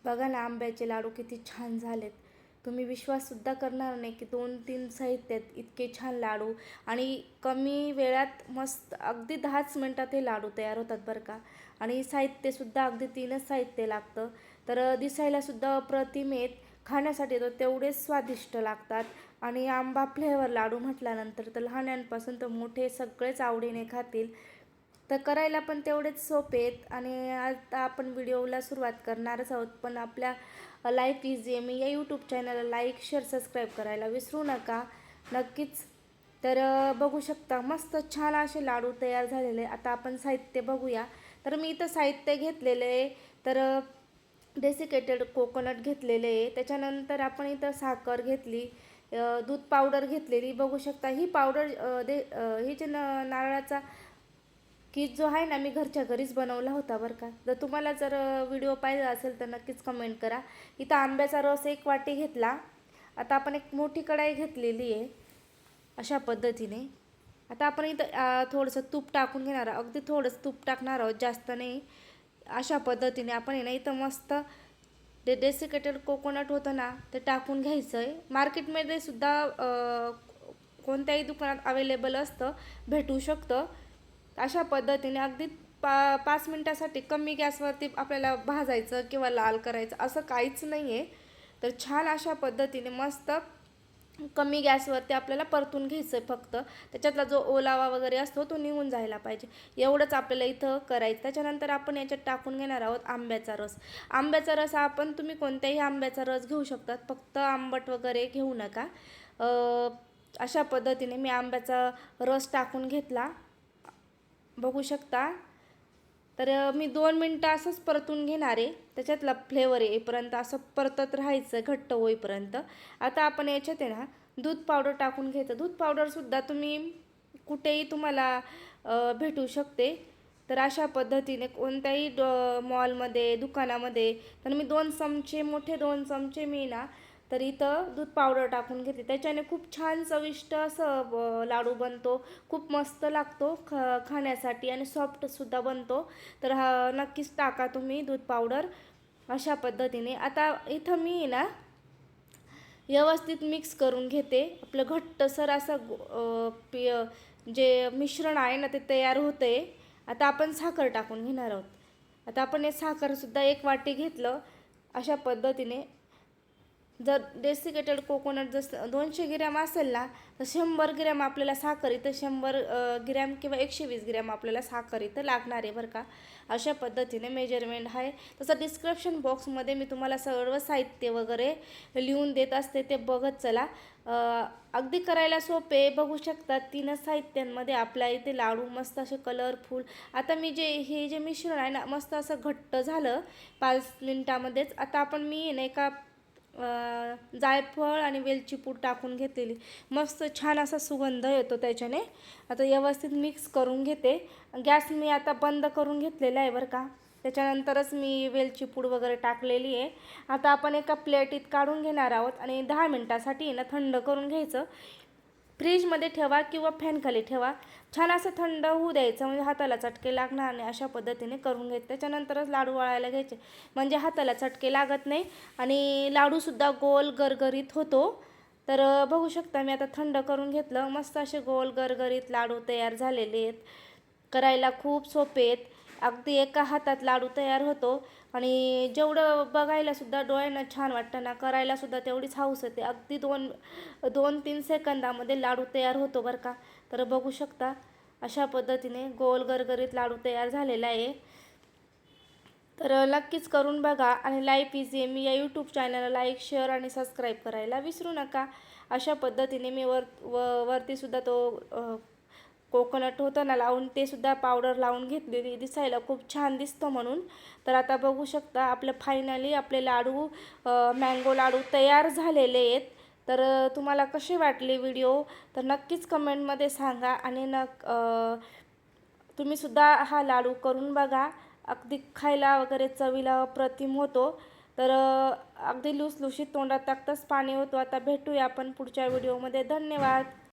बघा ना, आंब्याचे लाडू किती छान झालेत. तुम्ही विश्वाससुद्धा करणार नाही की 2-3 साहित्यात इतके छान लाडू आणि कमी वेळात मस्त अगदी 10च मिनटात हे लाडू तयार होतात बरं का. आणि साहित्यसुद्धा अगदी 3च साहित्य लागतं. तर दिसायलासुद्धा अप्रतिम आहेत. खाण्यासाठी तर तेवढेच स्वादिष्ट लागतात. आणि आंबा फ्लेवर लाडू म्हटल्यानंतर तर लहानांपासून तर मोठे सगळेच आवडीने खातील. तर करायला पण तेवढेच सोपे आहेत. आणि आता आपण व्हिडिओला सुरुवात करणारच आहोत. पण आपल्या लाईफ इझी एम या यूट्यूब चॅनलला लाईक, शेअर, सबस्क्राईब करायला विसरू नका नक्कीच. तर बघू शकता मस्त छान असे लाडू तयार झालेले. आता आपण साहित्य बघूया. तर मी इथं साहित्य घेतलेलं आहे. तर डेसिकेटेड कोकोनट घेतलेले आहे. त्याच्यानंतर आपण इथं साखर घेतली, दूध पावडर घेतलेली बघू शकता. ही पावडर ही जे नारळाचा कीस जो आहे ना, मी घरच्या घरीच बनवला होता बरं का. जर तुम्हाला व्हिडिओ पाहिजे असेल तर नक्कीच कमेंट करा. इथं आंब्याचा रस 1 वाटी घेतला. आता आपण एक मोठी कढाई घेतलेली आहे अशा पद्धतीने. आता आपण इथं थोडंसं तूप टाकून घेणार आहोत. अगदी थोडंसं तूप टाकणार आहोत, जास्त नाही. अशा पद्धतीने आपण आहे ना इथं मस्त डेसिकेटेड कोकोनट होतं ना, ते टाकून घ्यायचं आहे. मार्केटमध्ये सुद्धा कोणत्याही दुकानात अवेलेबल असतं, भेटू शकतं. अशा पद्धतीने अगदी 5 मिनटासाठी कमी गॅसवरती आपल्याला भाजायचं किंवा लाल करायचं असं काहीच नाही आहे. तर छान अशा पद्धतीने मस्त कमी गॅसवरती आपल्याला परतून घ्यायचं आहे. फक्त त्याच्यातला जो ओलावा वगैरे असतो तो निघून जायला पाहिजे, एवढंच आपल्याला इथं करायचं. त्याच्यानंतर आपण याच्यात टाकून घेणार आहोत आंब्याचा रस. आंब्याचा रस आपण तुम्ही कोणत्याही आंब्याचा रस घेऊ शकतात, फक्त आंबट वगैरे घेऊ नका. अशा पद्धतीने मी आंब्याचा रस टाकून घेतला बघू शकता. तर मी 2 मिनटं असंच परतून घेणार आहे. त्याच्यातला फ्लेवर येईपर्यंत असं परतत राहायचं घट्ट होईपर्यंत. आता आपण याच्यात आहे ना दूध पावडर टाकून घ्यायचं. दूध पावडरसुद्धा तुम्ही कुठेही तुम्हाला भेटू शकते. तर अशा पद्धतीने कोणत्याही मॉलमध्ये, दुकानामध्ये. तर मी 2 चमचे, मोठे 2 चमचे मी ना तर इथं दूध पावडर टाकून घेते. त्याच्याने खूप छान चविष्ट असं लाडू बनतो. खूप मस्त लागतो खाण्यासाठी आणि सॉफ्टसुद्धा बनतो. तर हा नक्कीच टाका तुम्ही दूध पावडर अशा पद्धतीने. आता इथं मी ना व्यवस्थित मिक्स करून घेते. आपलं घट्टसर असं जे मिश्रण आहे ना ते तयार होतं आहे. आता आपण साखर टाकून घेणार आहोत. आता आपण हे साखरसुद्धा 1 वाटी घेतलं अशा पद्धतीने. जर डेसिकेटेड कोकोनट जर 200 ग्रॅम असेल ना तर 100 ग्रॅम आपल्याला साखर इथं 100 ग्रॅम किंवा 120 ग्रॅम आपल्याला साखर इथं लागणार आहे बरं का. अशा पद्धतीने मेजरमेंट आहे. तसं डिस्क्रिप्शन बॉक्समध्ये मी तुम्हाला सर्व साहित्य वगैरे लिहून देत असते, ते बघत चला. अगदी करायला सोपे बघू शकता. 3च साहित्यांमध्ये आपल्या इथे लाडू मस्त असे कलरफुल. आता मी हे जे मिश्रण आहे ना मस्त असं घट्ट झालं 5 मिनटामध्येच. आता आपण मी ना एका जायफळ आणि वेलची पूड टाकून घेतलेली, मस्त छान असा सुगंध येतो त्याच्याने. आता व्यवस्थित मिक्स करून घेते. गॅस मी आता बंद करून घेतलेला आहे बरं का. त्याच्यानंतरच मी वेलची पूड वगैरे टाकलेली आहे. आता आपण एका प्लेटीत काढून घेणार आहोत आणि 10 मिनटासाठी ना थंड करून घ्यायचं. फ्रीजमध्ये ठेवा किंवा फॅनखाली ठेवा. छान असं थंड होऊ द्यायचं, म्हणजे हाताला चटके लागणार नाही. अशा पद्धतीने करून घ्यायचं. त्याच्यानंतरच लाडू वळायला घ्यायचे, म्हणजे हाताला चटके लागत नाही आणि लाडूसुद्धा गोल गरगरीत होतो. तर बघू शकता मी आता थंड करून घेतलं. मस्त असे गोल गरगरीत लाडू तयार झालेले आहेत. करायला खूप सोपे आहेत. अगदी एका हातात लाडू तयार होतो आणि जेवढं बघायलासुद्धा डोळ्यांना छान वाटतं ना, करायलासुद्धा तेवढीच हौस येते. अगदी 2-3 सेकंदामध्ये लाडू तयार होतो बरं का. तर बघू शकता अशा पद्धतीने गोल गरगरीत लाडू तयार झालेला आहे. तर नक्कीच करून बघा आणि लाईफ इझी एम या यूट्यूब चॅनलला लाईक, शेअर आणि सबस्क्राईब करायला विसरू नका. अशा पद्धतीने मी वरतीसुद्धा तो कोकोनट होतं ना लावून, ते सुद्धा पावडर लावून घेतलेली, दिसायला खूप छान दिसतं म्हणून. तर आता बघू शकता आपलं फायनली आपले लाडू मँगो लाडू तयार झालेले आहेत. तर तुम्हाला कसे वाटले व्हिडिओ तर नक्कीच कमेंटमध्ये सांगा. आणि तुम्हीसुद्धा हा लाडू करून बघा. अगदी खायला वगैरे चवीला अप्रतिम होतो. तर अगदी लुसलुशीत तोंडात टाकताच पाणी होतो. आता भेटूया आपण पुढच्या व्हिडिओमध्ये. धन्यवाद.